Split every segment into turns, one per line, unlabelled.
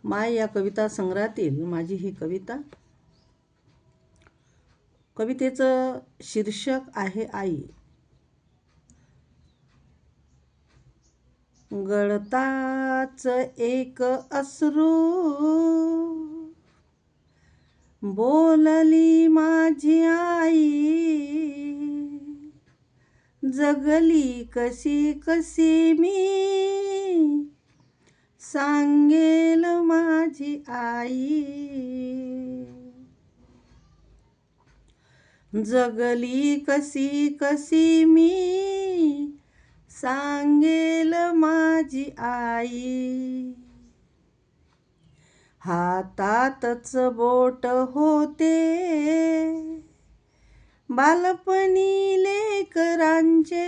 माय या कविता संग्रहातील माझी ही कविता. कवितेचं शीर्षक आहे आई. गळताच एक अश्रू बोलली माझी आई, जगली कशी कशी मी सांगेल माझी आई, जगली कशी कशी मी सांगेल माझी आई. हातातच बोट होते बालपणी लेकरांचे,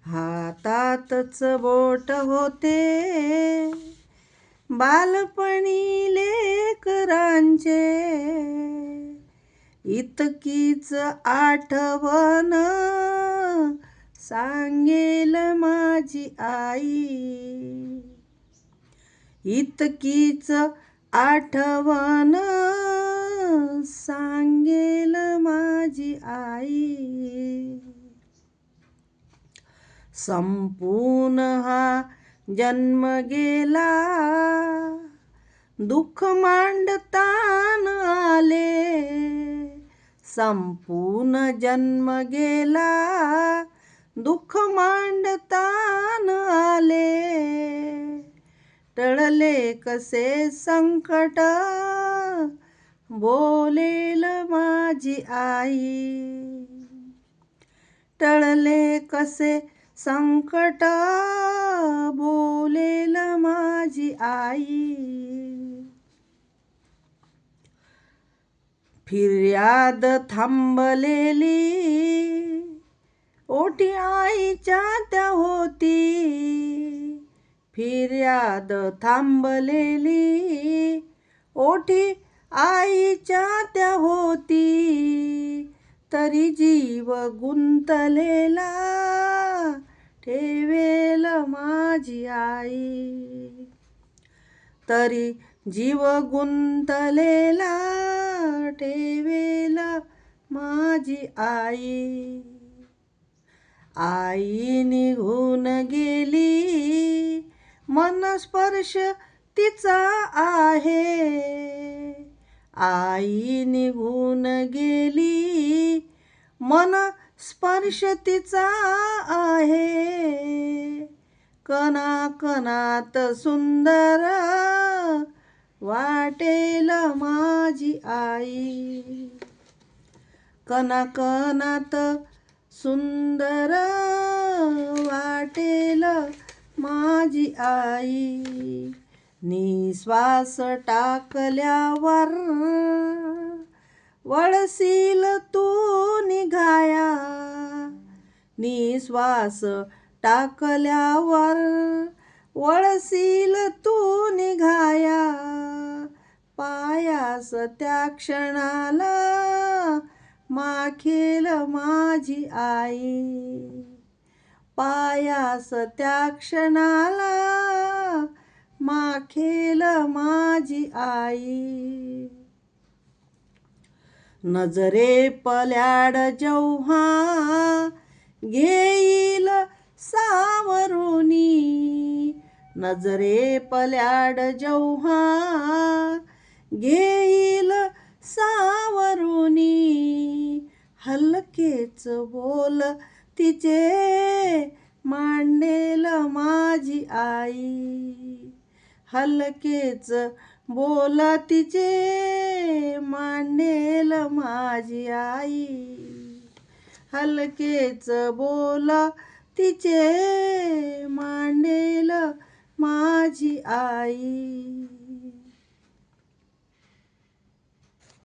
हातातच बोट होते बालपणी लेकरांचे, इतकीच आठवण सांगेल माझी आई, इतकीच आठवण सांगेल माझी आई. संपून हा जन्म गेला दुःख मांडतान आले, संपून जन्म गेला दुःख मांडतान आले, टळले कसे संकट बोलेल माझी आई, टळले कसे संकट बोलेल माझी आई. फिर्याद थांबलेली ओठी आईच्या त्या होती, फिर्याद थांबलेली ओठी आईच्या त्या होती, तरी जीव गुंतलेला ठेवेल माझी आई, तरी जीव गुंतलेला ठेवेल माझी आई. आई निघून गेली मन स्पर्श तिचा आहे, आई निघून गेली मन स्पर्श तिचा आहे, कणा कणात सुंदर वाटेल माझी आई, कणा कणात सुंदर वाटेल माझी आई. निश्वास टाकल्यावर वळसील तू निघाया, निश्वास टाकल्यावर वळसील तू निघाया, पायास त्या क्षणाला माखेल माझी आई, पायास त्या क्षणाला माखेल माझी आई. नजरे पल्याड जेव्हा घेईल सावरुनी, नजरे पल्याड जेव्हा घेईल सावरुनी, हलकेच बोल तिचे मांडेल माझी आई, हलकेच बोल तिचे मांडेल माझी आई, हलकेच बोल तिचे मांडेल माझी आई.